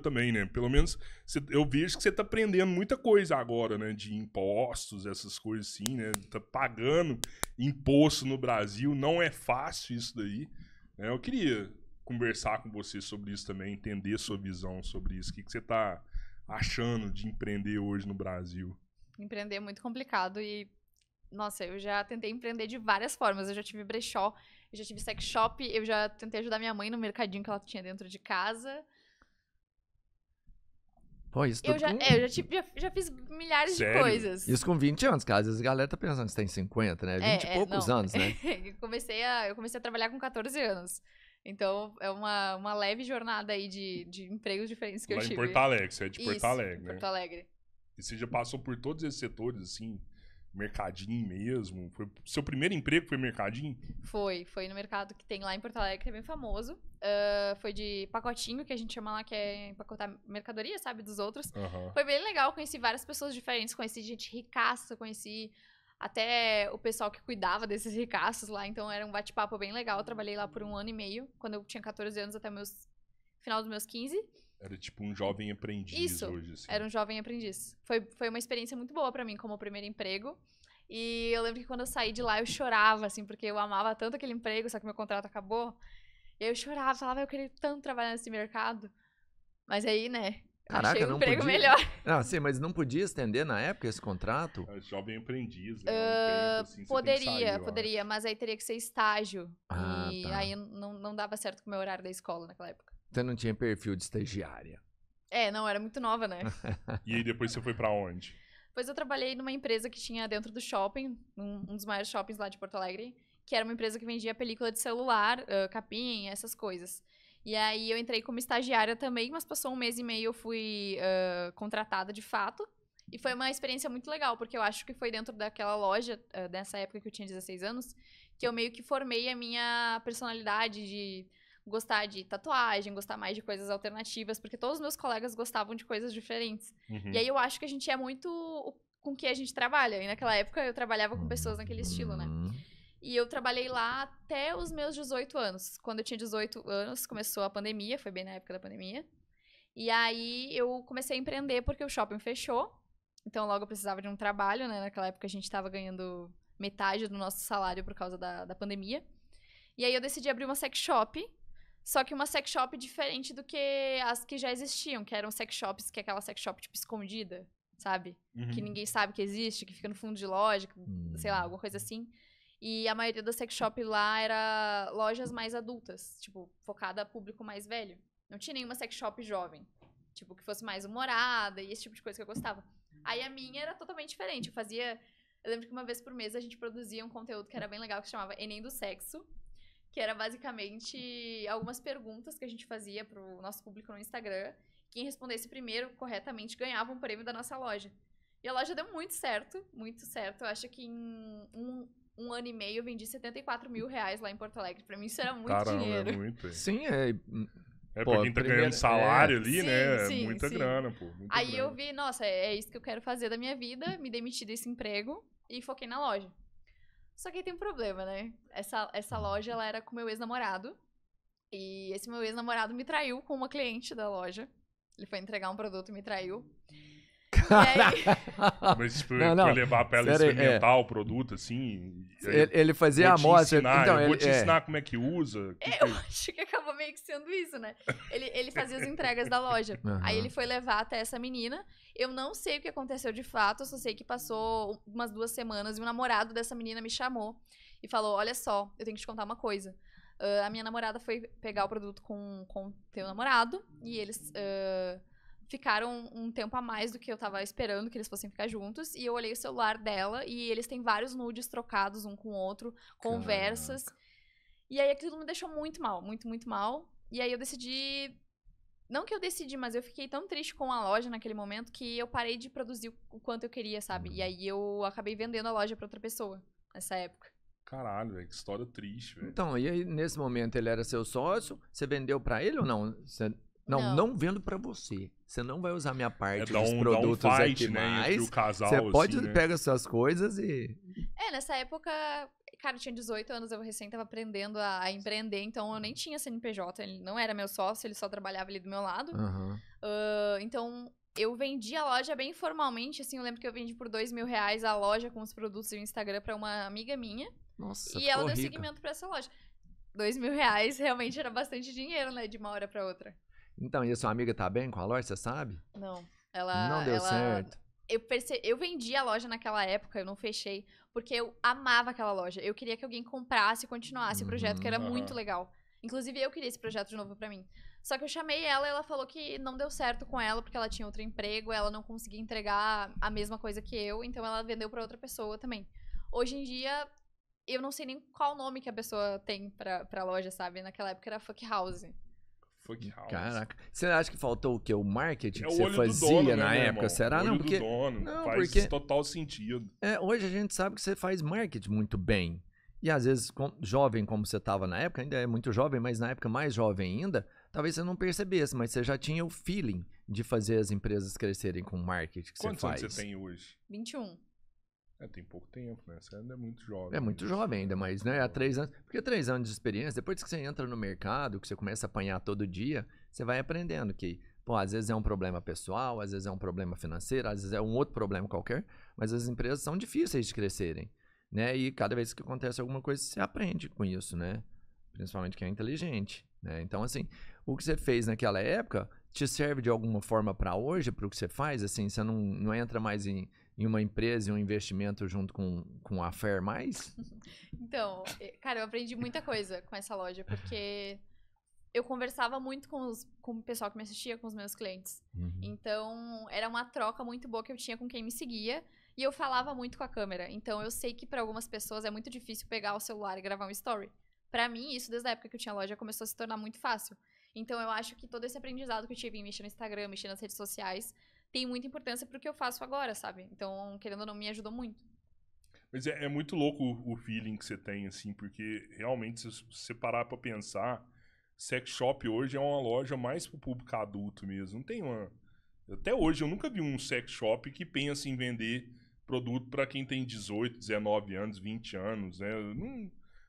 também, né? Pelo menos eu vejo que você tá aprendendo muita coisa agora, né? De impostos, essas coisas assim, né? Tá pagando imposto no Brasil, não é fácil isso daí, né? Eu queria conversar com você sobre isso também, entender sua visão sobre isso. O que você tá achando de empreender hoje no Brasil? Empreender é muito complicado e, nossa, eu já tentei empreender de várias formas. Eu já tive brechó, eu já tive sex shop, eu já tentei ajudar minha mãe no mercadinho que ela tinha dentro de casa. Pô, isso Eu tudo já, com... já fiz milhares de Sério? coisas. Isso com 20 anos, cara. Às vezes a galera tá pensando que você tem 50, né? 20 e poucos não. anos, né? Eu comecei a trabalhar com 14 anos. Então, é uma leve jornada aí de empregos diferentes que eu Lá tive. em Porto Alegre, você é de Porto Isso, Alegre, né? Porto Alegre. E você já passou por todos esses setores, assim, mercadinho mesmo? Seu primeiro emprego foi mercadinho? Foi no mercado que tem lá em Porto Alegre, que é bem famoso. Foi de pacotinho, que a gente chama lá, que é empacotar mercadoria, sabe, dos outros. Aham. Foi bem legal, conheci várias pessoas diferentes, conheci gente ricaça, conheci até o pessoal que cuidava desses ricaços lá, então era um bate-papo bem legal. Eu trabalhei lá por 1 ano e meio, quando eu tinha 14 anos até final dos meus 15. Era tipo um jovem aprendiz Isso, hoje, assim. era um jovem aprendiz. Foi uma experiência muito boa pra mim como primeiro emprego. E eu lembro que quando eu saí de lá eu chorava, assim, porque eu amava tanto aquele emprego, só que meu contrato acabou. E aí eu chorava, falava, eu queria tanto trabalhar nesse mercado. Mas aí, né, Caraca, achei um não emprego podia. melhor. Ah, sim, mas não podia estender na época esse contrato? É, jovem aprendiz, né? Um tempo, assim, você tem que sair, eu Poderia, acho. mas aí teria que ser estágio. Ah, E tá. aí não dava certo com o meu horário da escola naquela época. Você não tinha perfil de estagiária. Não, era muito nova, né? E aí depois você foi pra onde? Depois eu trabalhei numa empresa que tinha dentro do shopping, um dos maiores shoppings lá de Porto Alegre, que era uma empresa que vendia película de celular, capinha, essas coisas. E aí eu entrei como estagiária também, mas passou 1 mês e meio eu fui contratada de fato. E foi uma experiência muito legal, porque eu acho que foi dentro daquela loja, dessa época que eu tinha 16 anos, que eu meio que formei a minha personalidade de gostar de tatuagem, gostar mais de coisas alternativas, porque todos os meus colegas gostavam de coisas diferentes. Uhum. E aí eu acho que a gente é muito com que a gente trabalha. E naquela época eu trabalhava com pessoas naquele estilo, né? E eu trabalhei lá até os meus 18 anos. Quando eu tinha 18 anos, começou a pandemia, foi bem na época da pandemia. E aí eu comecei a empreender porque o shopping fechou. Então logo eu precisava de um trabalho, né? Naquela época a gente tava ganhando metade do nosso salário por causa da pandemia. E aí eu decidi abrir uma sex shop. Só que uma sex shop diferente do que as que já existiam, que eram sex shops, que é aquela sex shop, tipo, escondida, sabe? Uhum. Que ninguém sabe que existe, que fica no fundo de loja, sei lá, alguma coisa assim. E a maioria das sex shop lá era lojas mais adultas, tipo, focada a público mais velho. Não tinha nenhuma sex shop jovem, tipo, que fosse mais humorada e esse tipo de coisa que eu gostava. Aí a minha era totalmente diferente, eu lembro que uma vez por mês a gente produzia um conteúdo que era bem legal, que se chamava Enem do Sexo, que era basicamente algumas perguntas que a gente fazia pro nosso público no Instagram. Quem respondesse primeiro corretamente ganhava um prêmio da nossa loja. E a loja deu muito certo, muito certo. Eu acho que em um ano e meio eu vendi 74 mil reais lá em Porto Alegre. Pra mim isso era muito dinheiro. É muito. Sim, Pra quem tá ganhando salário ali, Sim, né? sim, É muita sim. grana, pô. Muita Aí grana. eu vi, nossa, é isso que eu quero fazer da minha vida. Me demiti desse emprego e foquei na loja. Só que aí tem um problema, né? Essa loja, ela era com meu ex-namorado. E esse meu ex-namorado me traiu com uma cliente da loja. Ele foi entregar um produto e me traiu. E aí... Mas tipo, Não, foi levar pra ela Sério, experimentar o produto, assim. Ele fazia a amostra. Então, eu vou te ensinar como é que usa. Eu acho que acabou meio que sendo isso, né? Ele fazia as entregas da loja. Uhum. Aí ele foi levar até essa menina. Eu não sei o que aconteceu de fato, eu só sei que passou umas 2 semanas e o namorado dessa menina me chamou e falou: olha só, eu tenho que te contar uma coisa. A minha namorada foi pegar o produto com teu namorado e eles ficaram um tempo a mais do que eu tava esperando que eles fossem ficar juntos. E eu olhei o celular dela e eles têm vários nudes trocados um com o outro, conversas. Caraca. E aí aquilo me deixou muito mal, muito, muito mal. E aí eu decidi... Não que eu decidi, mas eu fiquei tão triste com a loja naquele momento que eu parei de produzir o quanto eu queria, sabe? E aí eu acabei vendendo a loja pra outra pessoa nessa época. Caralho, velho, que história triste, velho. Então, e aí nesse momento ele era seu sócio? Você vendeu pra ele ou não? Não vendo pra você. Você não vai usar minha parte dos produtos dá um fight, aqui né, mais. entre o casal, Você pode assim, né? pega suas coisas e... Nessa época, cara, eu tinha 18 anos, eu recém tava aprendendo a empreender, então eu nem tinha CNPJ, ele não era meu sócio, ele só trabalhava ali do meu lado. Então, eu vendi a loja bem formalmente, assim, eu lembro que eu vendi por R$2.000 a loja com os produtos e o Instagram pra uma amiga minha. Nossa, e ela deu seguimento pra essa loja. R$2.000 realmente era bastante dinheiro, né, de uma hora pra outra. Então, e a sua amiga tá bem com a loja, você sabe? Não, ela... Não deu certo. Eu vendi a loja naquela época, eu não fechei, porque eu amava aquela loja. Eu queria que alguém comprasse e continuasse o projeto, que era muito legal. Inclusive, eu queria esse projeto de novo pra mim. Só que eu chamei ela e ela falou que não deu certo com ela, porque ela tinha outro emprego, ela não conseguia entregar a mesma coisa que eu, então ela vendeu pra outra pessoa também. Hoje em dia, eu não sei nem qual nome que a pessoa tem pra loja, sabe? Naquela época era Fuck House. Fuck House. Caraca. Você acha que faltou o quê? O marketing que o você olho fazia do dono, na né, época? irmão? Será? Olho Não, porque... do dono. Não, Faz porque... total sentido. Hoje a gente sabe que você faz marketing muito bem. E às vezes, jovem como você estava na época, ainda é muito jovem, mas na época mais jovem ainda, talvez você não percebesse, mas você já tinha o feeling de fazer as empresas crescerem com o marketing que Quantos você faz. anos você tem hoje? 21. Tem pouco tempo, né? Você ainda é muito jovem. É muito jovem ainda, mas né, há 3 anos. Porque 3 anos de experiência, depois que você entra no mercado, que você começa a apanhar todo dia, você vai aprendendo que, pô, às vezes é um problema pessoal, às vezes é um problema financeiro, às vezes é um outro problema qualquer, mas as empresas são difíceis de crescerem, né? E cada vez que acontece alguma coisa, você aprende com isso, né? Principalmente quem é inteligente, né? Então, assim, o que você fez naquela época te serve de alguma forma para hoje, para o que você faz? Assim, você não entra mais em uma empresa e um investimento junto com a Fair mais? Então, cara, eu aprendi muita coisa com essa loja, porque eu conversava muito com o pessoal que me assistia, com os meus clientes. Então, era uma troca muito boa que eu tinha com quem me seguia. E eu falava muito com a câmera. Então, eu sei que para algumas pessoas é muito difícil pegar o celular e gravar um story. Pra mim, isso desde a época que eu tinha loja começou a se tornar muito fácil. Então, eu acho que todo esse aprendizado que eu tive em mexer no Instagram, mexer nas redes sociais, tem muita importância pro que eu faço agora, sabe? Então, querendo ou não, me ajudou muito. Mas é muito louco o feeling que você tem, assim, porque realmente, se você parar pra pensar, sex shop hoje é uma loja mais pro público adulto mesmo. Não tem uma... Até hoje, eu nunca vi um sex shop que pensa em vender produto pra quem tem 18, 19 anos, 20 anos, né?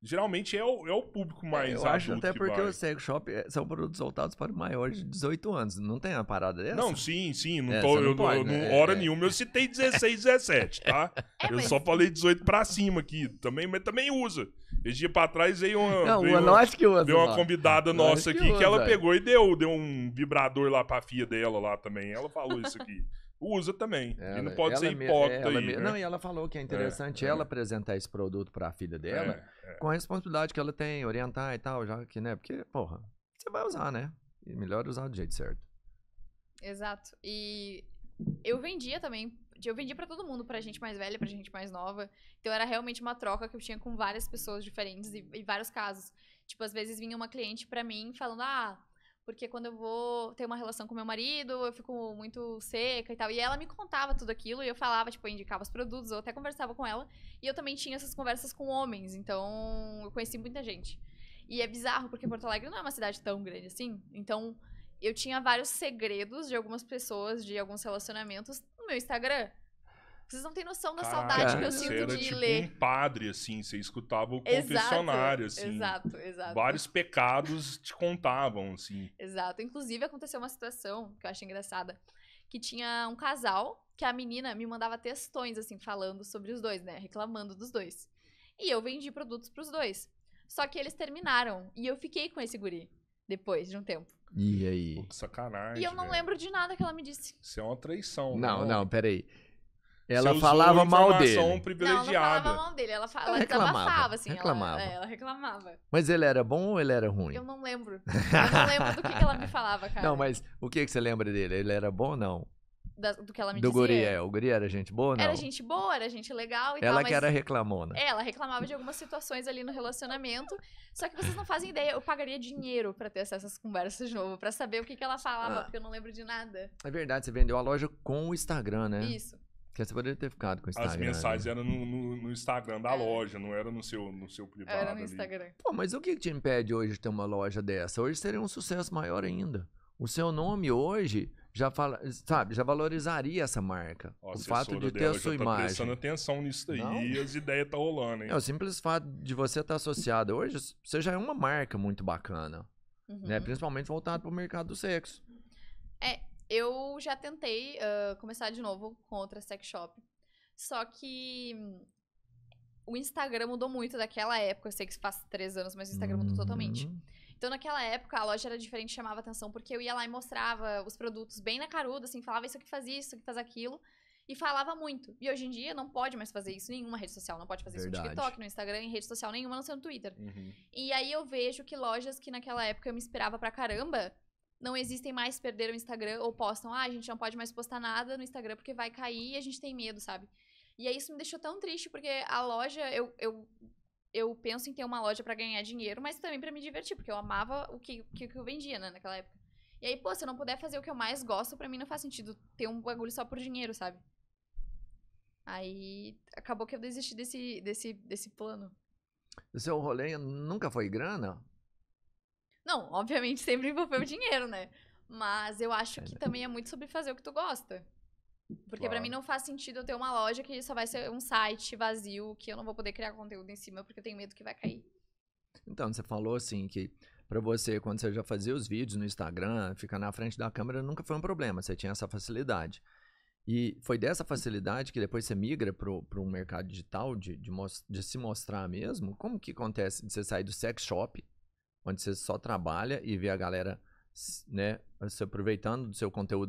Geralmente é o público mais adulto. Eu acho até porque vai. o sex shop são produtos voltados para maiores de 18 anos. Não tem uma parada dessa? Não, sim. Hora Nenhuma eu citei 16, 17, tá? Eu só falei 18 pra cima aqui. Mas também usa. Esse dia pra trás veio uma convidada nossa aqui que ela pegou e deu um vibrador lá pra filha dela lá também. Ela falou isso aqui. Usa também. E não pode ser hipócrita aí, né? Não, e ela falou que é interessante ela apresentar esse produto pra filha dela com a responsabilidade que ela tem, orientar e tal, já que, né? Porque, porra, você vai usar, né? E melhor usar do jeito certo. Exato. E eu vendia também. Eu vendia pra todo mundo, pra gente mais velha, pra gente mais nova. Então era realmente uma troca que eu tinha com várias pessoas diferentes e vários casos. Tipo, às vezes vinha uma cliente pra mim falando, porque quando eu vou ter uma relação com meu marido, eu fico muito seca e tal. E ela me contava tudo aquilo e eu falava, tipo, eu indicava os produtos, eu até conversava com ela. E eu também tinha essas conversas com homens, então eu conheci muita gente. E é bizarro, porque Porto Alegre não é uma cidade tão grande assim. Então, eu tinha vários segredos de algumas pessoas, de alguns relacionamentos no meu Instagram. Vocês não têm noção da saudade que eu sinto era de tipo ler. um padre, assim, você escutava o confessionário, assim. Exato. Vários pecados te contavam, assim. Exato. Inclusive, aconteceu uma situação que eu acho engraçada, que tinha um casal, que a menina me mandava textões, assim, falando sobre os dois, né? Reclamando dos dois. E eu vendi produtos pros dois. Só que eles terminaram, e eu fiquei com esse guri, depois de um tempo. E aí? Pô, que sacanagem, E eu não lembro de nada que ela me disse. Isso é uma traição. Não, peraí. Ela falava mal dele. Não falava mal dele. Ela desabafava, assim. Reclamava. Ela reclamava. Mas ele era bom ou ele era ruim? Eu não lembro. Eu não lembro do que ela me falava, cara. Não, mas o que você lembra dele? Ele era bom ou não? Do que ela me dizia? Do guri, o guri era gente boa ou não? Era gente boa, era gente legal e tal. Ela que era reclamona. Ela reclamava de algumas situações ali no relacionamento. Só que vocês não fazem ideia. Eu pagaria dinheiro pra ter acesso a essas conversas de novo. Pra saber o que ela falava, porque eu não lembro de nada. É verdade, você vendeu a loja com o Instagram, né? Isso. Porque você poderia ter ficado com o Instagram. As mensagens eram no Instagram da loja, não era no seu privado. Era no Instagram. Pô, mas o que te impede hoje de ter uma loja dessa? Hoje seria um sucesso maior ainda. O seu nome hoje já valorizaria essa marca. Ó, o fato de ter a sua já tá imagem. prestando atenção nisso daí Não? e as ideias tá rolando, hein? O simples fato de você estar associado hoje, você já é uma marca muito bacana. Né? Principalmente voltado para o mercado do sexo. Eu já tentei começar de novo com outra sex shop. Só que o Instagram mudou muito daquela época. Eu sei que faz 3 anos, mas o Instagram mudou totalmente. Então, naquela época, a loja era diferente, chamava atenção, porque eu ia lá e mostrava os produtos bem na caruda, assim, falava isso aqui faz isso, isso aqui faz aquilo, e falava muito. E hoje em dia, não pode mais fazer isso em nenhuma rede social, não pode fazer isso no TikTok, no Instagram, em rede social nenhuma, não sendo no Twitter. E aí eu vejo que lojas que naquela época eu me inspirava pra caramba, não existem mais, perderam o Instagram, ou postam, a gente não pode mais postar nada no Instagram porque vai cair e a gente tem medo, sabe? E aí isso me deixou tão triste, porque a loja, eu penso em ter uma loja pra ganhar dinheiro, mas também pra me divertir, porque eu amava o que eu vendia, né, naquela época. E aí, pô, se eu não puder fazer o que eu mais gosto, pra mim não faz sentido ter um bagulho só por dinheiro, sabe? Aí, acabou que eu desisti desse plano. O seu rolê nunca foi grana? Não, obviamente sempre envolveu dinheiro, né? Mas eu acho que também é muito sobre fazer o que tu gosta. Porque pra mim não faz sentido eu ter uma loja que só vai ser um site vazio, que eu não vou poder criar conteúdo em cima, porque eu tenho medo que vai cair. Então, você falou assim que pra você, quando você já fazia os vídeos no Instagram, ficar na frente da câmera nunca foi um problema, você tinha essa facilidade. E foi dessa facilidade que depois você migra pro mercado digital, de se mostrar mesmo? Como que acontece de você sair do sex shop, onde você só trabalha e vê a galera, né, se aproveitando do seu conteúdo